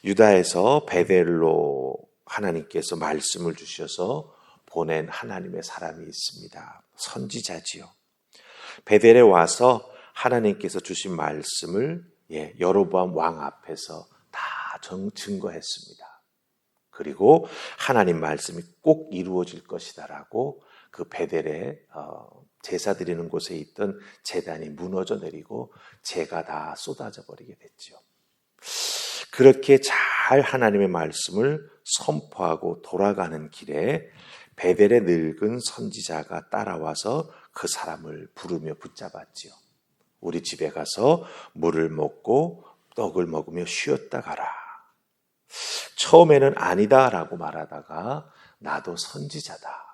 유다에서 베델로 하나님께서 말씀을 주셔서 보낸 하나님의 사람이 있습니다. 선지자지요. 베델에 와서 하나님께서 주신 말씀을 여로보암 왕 앞에서 다 증거했습니다. 그리고 하나님 말씀이 꼭 이루어질 것이다라고 그 베델에 제사 드리는 곳에 있던 제단이 무너져 내리고 재가 다 쏟아져 버리게 됐죠. 그렇게 잘 하나님의 말씀을 선포하고 돌아가는 길에 베델의 늙은 선지자가 따라와서 그 사람을 부르며 붙잡았지요. 우리 집에 가서 물을 먹고 떡을 먹으며 쉬었다 가라. 처음에는 아니다라고 말하다가 나도 선지자다.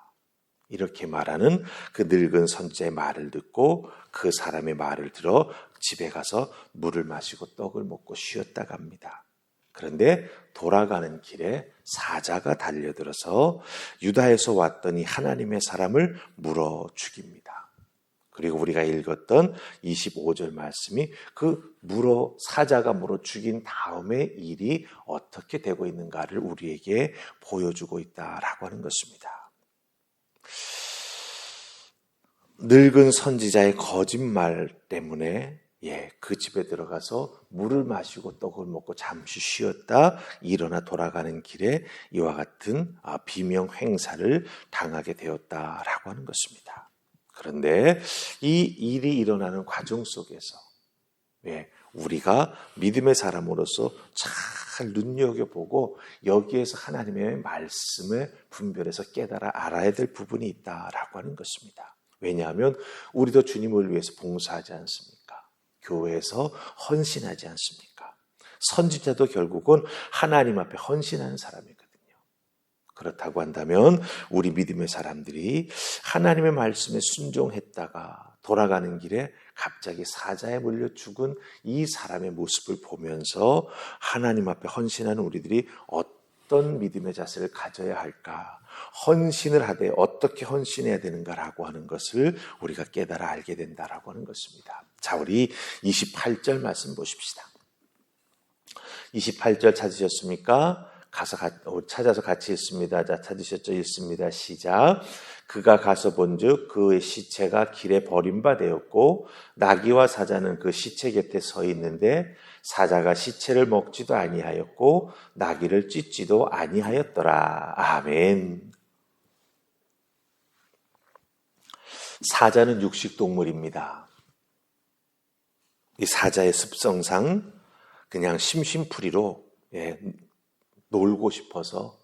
이렇게 말하는 그 늙은 선지자의 말을 듣고 그 사람의 말을 들어 집에 가서 물을 마시고 떡을 먹고 쉬었다 갑니다. 그런데 돌아가는 길에 사자가 달려들어서 유다에서 왔더니 하나님의 사람을 물어 죽입니다. 그리고 우리가 읽었던 25절 말씀이 그 사자가 물어 죽인 다음의 일이 어떻게 되고 있는가를 우리에게 보여주고 있다라고 하는 것입니다. 늙은 선지자의 거짓말 때문에 그 집에 들어가서 물을 마시고 떡을 먹고 잠시 쉬었다 일어나 돌아가는 길에 이와 같은 비명 행사를 당하게 되었다라고 하는 것입니다. 그런데 이 일이 일어나는 과정 속에서 우리가 믿음의 사람으로서 잘 눈여겨보고 여기에서 하나님의 말씀을 분별해서 깨달아 알아야 될 부분이 있다라고 하는 것입니다. 왜냐하면 우리도 주님을 위해서 봉사하지 않습니까? 교회에서 헌신하지 않습니까? 선지자도 결국은 하나님 앞에 헌신하는 사람이거든요. 그렇다고 한다면 우리 믿음의 사람들이 하나님의 말씀에 순종했다가 돌아가는 길에 갑자기 사자에 물려 죽은 이 사람의 모습을 보면서 하나님 앞에 헌신하는 우리들이 어떤 믿음의 자세를 가져야 할까? 헌신을 하되 어떻게 헌신해야 되는가라고 하는 것을 우리가 깨달아 알게 된다라고 하는 것입니다. 자, 우리 28절 말씀 보십시다. 28절 찾으셨습니까? 찾아서 같이 읽습니다. 자, 찾으셨죠? 읽습니다. 시작. 그가 가서 본즉 그의 시체가 길에 버림받았고 나귀와 사자는 그 시체 곁에 서 있는데 사자가 시체를 먹지도 아니하였고 나귀를 찢지도 아니하였더라. 아멘. 사자는 육식동물입니다. 이 사자의 습성상 그냥 심심풀이로 놀고 싶어서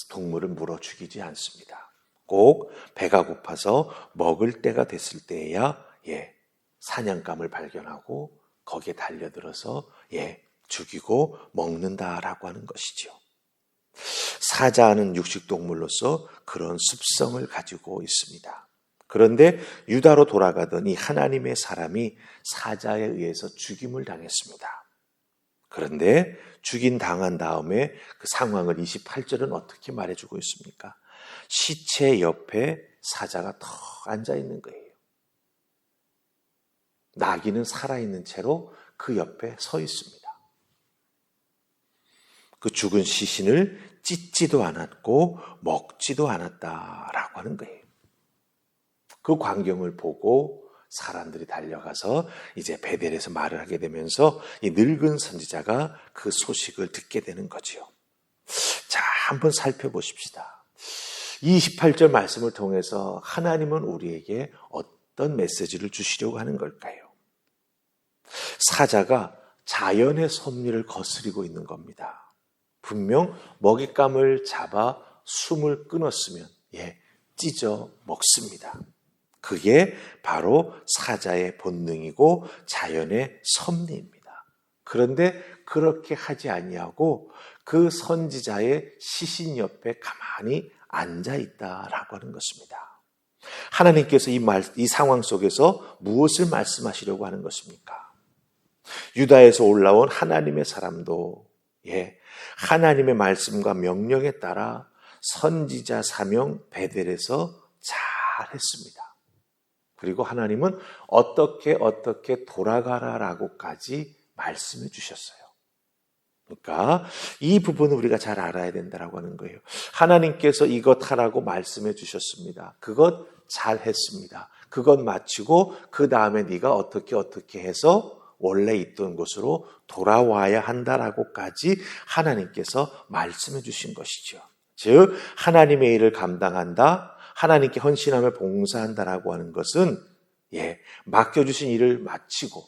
동물을 물어 죽이지 않습니다. 꼭 배가 고파서 먹을 때가 됐을 때에야 사냥감을 발견하고 거기에 달려들어서 죽이고 먹는다라고 하는 것이죠. 사자는 육식동물로서 그런 습성을 가지고 있습니다. 그런데 유다로 돌아가던 이 하나님의 사람이 사자에 의해서 죽임을 당했습니다. 그런데 죽인 당한 다음에 그 상황을 28절은 어떻게 말해주고 있습니까? 시체 옆에 사자가 턱 앉아 있는 거예요. 나귀는 살아있는 채로 그 옆에 서 있습니다. 그 죽은 시신을 찢지도 않았고 먹지도 않았다라고 하는 거예요. 그 광경을 보고 사람들이 달려가서 이제 베델에서 말을 하게 되면서 이 늙은 선지자가 그 소식을 듣게 되는 거지요. 자, 한번 살펴보십시다. 28절 말씀을 통해서 하나님은 우리에게 어떤 메시지를 주시려고 하는 걸까요? 사자가 자연의 섭리를 거스리고 있는 겁니다. 분명 먹잇감을 잡아 숨을 끊었으면 찢어 먹습니다. 그게 바로 사자의 본능이고 자연의 섭리입니다. 그런데 그렇게 하지 아니하고 그 선지자의 시신 옆에 가만히 앉아 있다라고 하는 것입니다. 하나님께서 이 상황 속에서 무엇을 말씀하시려고 하는 것입니까? 유다에서 올라온 하나님의 사람도 하나님의 말씀과 명령에 따라 선지자 사명 베델에서 잘했습니다. 그리고 하나님은 어떻게 돌아가라라고까지 말씀해 주셨어요. 그러니까 이 부분을 우리가 잘 알아야 된다라고 하는 거예요. 하나님께서 이것 하라고 말씀해 주셨습니다. 그것 잘 했습니다. 그것 마치고 그 다음에 네가 어떻게 해서 원래 있던 곳으로 돌아와야 한다라고까지 하나님께서 말씀해 주신 것이죠. 즉 하나님의 일을 감당한다, 하나님께 헌신하며 봉사한다라고 하는 것은 맡겨주신 일을 마치고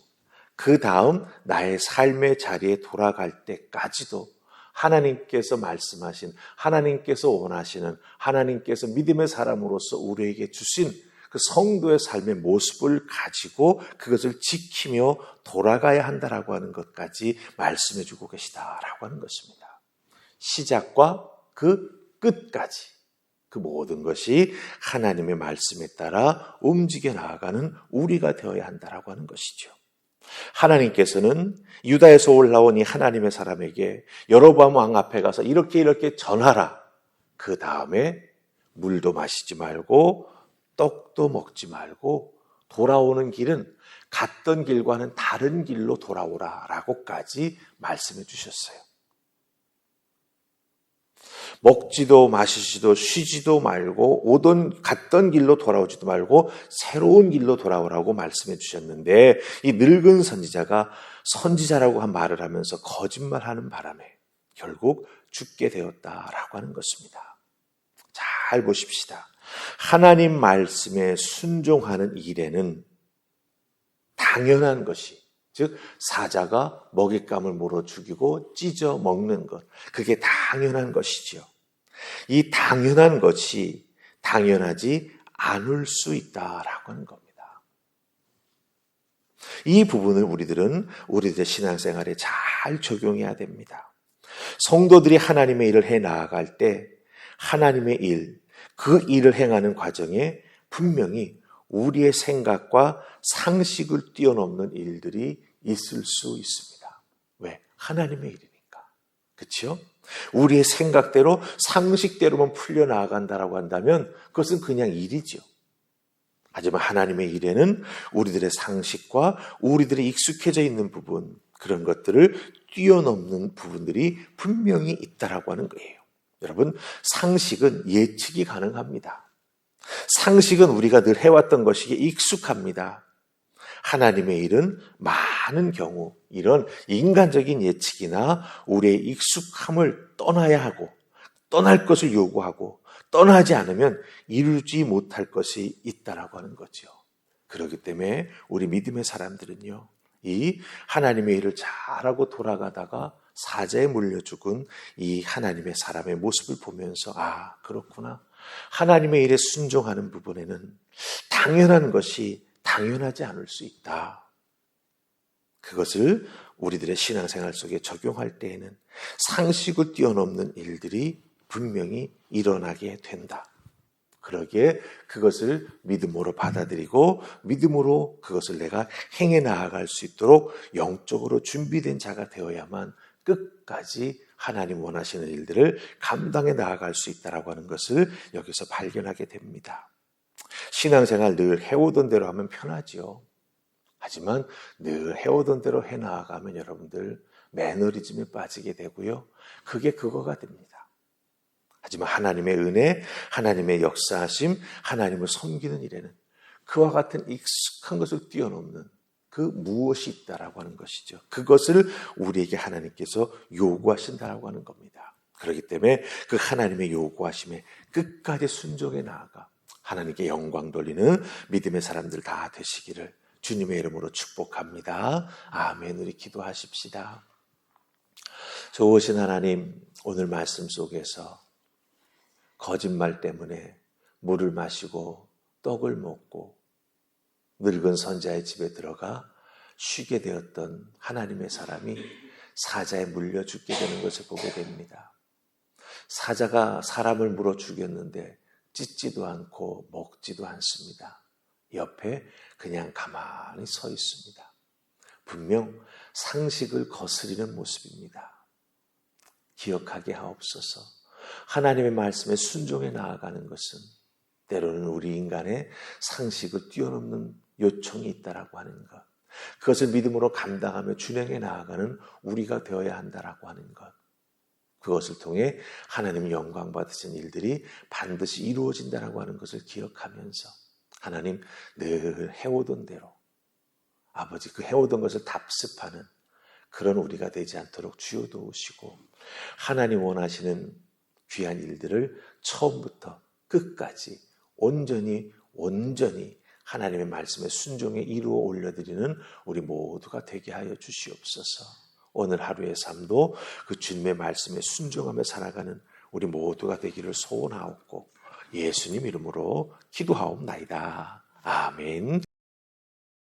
그 다음 나의 삶의 자리에 돌아갈 때까지도 하나님께서 말씀하신, 하나님께서 원하시는, 하나님께서 믿음의 사람으로서 우리에게 주신 그 성도의 삶의 모습을 가지고 그것을 지키며 돌아가야 한다라고 하는 것까지 말씀해 주고 계시다라고 하는 것입니다. 시작과 그 끝까지 그 모든 것이 하나님의 말씀에 따라 움직여 나아가는 우리가 되어야 한다라고 하는 것이죠. 하나님께서는 유다에서 올라온 이 하나님의 사람에게 여로보암 왕 앞에 가서 이렇게 전하라. 그 다음에 물도 마시지 말고 떡도 먹지 말고 돌아오는 길은 갔던 길과는 다른 길로 돌아오라라고까지 말씀해 주셨어요. 먹지도 마시지도 쉬지도 말고 갔던 길로 돌아오지도 말고 새로운 길로 돌아오라고 말씀해 주셨는데 이 늙은 선지자가 선지자라고 한 말을 하면서 거짓말하는 바람에 결국 죽게 되었다라고 하는 것입니다. 잘 보십시다. 하나님 말씀에 순종하는 일에는 당연한 것이, 즉 사자가 먹잇감을 물어 죽이고 찢어 먹는 것, 그게 당연한 것이지요. 이 당연한 것이 당연하지 않을 수 있다라고 하는 겁니다. 이 부분을 우리들의 신앙생활에 잘 적용해야 됩니다. 성도들이 하나님의 일을 해 나아갈 때 하나님의 일, 그 일을 행하는 과정에 분명히 우리의 생각과 상식을 뛰어넘는 일들이 있을 수 있습니다. 왜? 하나님의 일이니까. 그렇죠? 우리의 생각대로 상식대로만 풀려나간다라고 한다면 그것은 그냥 일이죠. 하지만 하나님의 일에는 우리들의 상식과 우리들이 익숙해져 있는 부분, 그런 것들을 뛰어넘는 부분들이 분명히 있다라고 하는 거예요. 여러분, 상식은 예측이 가능합니다. 상식은 우리가 늘 해왔던 것이기에 익숙합니다. 하나님의 일은 많은 경우 이런 인간적인 예측이나 우리의 익숙함을 떠나야 하고 떠날 것을 요구하고 떠나지 않으면 이루지 못할 것이 있다라고 하는 거죠. 그렇기 때문에 우리 믿음의 사람들은요, 이 하나님의 일을 잘하고 돌아가다가 사자에 물려 죽은 이 하나님의 사람의 모습을 보면서 아, 그렇구나. 하나님의 일에 순종하는 부분에는 당연한 것이 당연하지 않을 수 있다. 그것을 우리들의 신앙생활 속에 적용할 때에는 상식을 뛰어넘는 일들이 분명히 일어나게 된다. 그러기에 그것을 믿음으로 받아들이고 믿음으로 그것을 내가 행해 나아갈 수 있도록 영적으로 준비된 자가 되어야만 끝까지 하나님 원하시는 일들을 감당해 나아갈 수 있다라고 하는 것을 여기서 발견하게 됩니다. 신앙생활 늘 해오던 대로 하면 편하지요. 하지만 늘 해오던 대로 해 나아가면 여러분들 매너리즘에 빠지게 되고요. 그게 그거가 됩니다. 하지만 하나님의 은혜, 하나님의 역사하심, 하나님을 섬기는 일에는 그와 같은 익숙한 것을 뛰어넘는 그 무엇이 있다라고 하는 것이죠. 그것을 우리에게 하나님께서 요구하신다라고 하는 겁니다. 그렇기 때문에 그 하나님의 요구하심에 끝까지 순종해 나아가 하나님께 영광 돌리는 믿음의 사람들 다 되시기를 주님의 이름으로 축복합니다. 아멘. 우리 기도하십시다. 좋으신 하나님, 오늘 말씀 속에서 거짓말 때문에 물을 마시고 떡을 먹고 늙은 선자의 집에 들어가 쉬게 되었던 하나님의 사람이 사자에 물려 죽게 되는 것을 보게 됩니다. 사자가 사람을 물어 죽였는데 찢지도 않고 먹지도 않습니다. 옆에 그냥 가만히 서 있습니다. 분명 상식을 거스리는 모습입니다. 기억하게 하옵소서. 하나님의 말씀에 순종해 나아가는 것은 때로는 우리 인간의 상식을 뛰어넘는 요청이 있다라고 하는 것. 그것을 믿음으로 감당하며 준행해 나아가는 우리가 되어야 한다라고 하는 것. 그것을 통해 하나님 영광 받으신 일들이 반드시 이루어진다라고 하는 것을 기억하면서 하나님 늘 해오던 대로 아버지 그 해오던 것을 답습하는 그런 우리가 되지 않도록 주여 도우시고 하나님 원하시는 귀한 일들을 처음부터 끝까지 온전히 하나님의 말씀에 순종해 이루어 올려드리는 우리 모두가 되게 하여 주시옵소서. 오늘 하루의 삶도 그 주님의 말씀에 순종하며 살아가는 우리 모두가 되기를 소원하옵고 예수님 이름으로 기도하옵나이다. 아멘.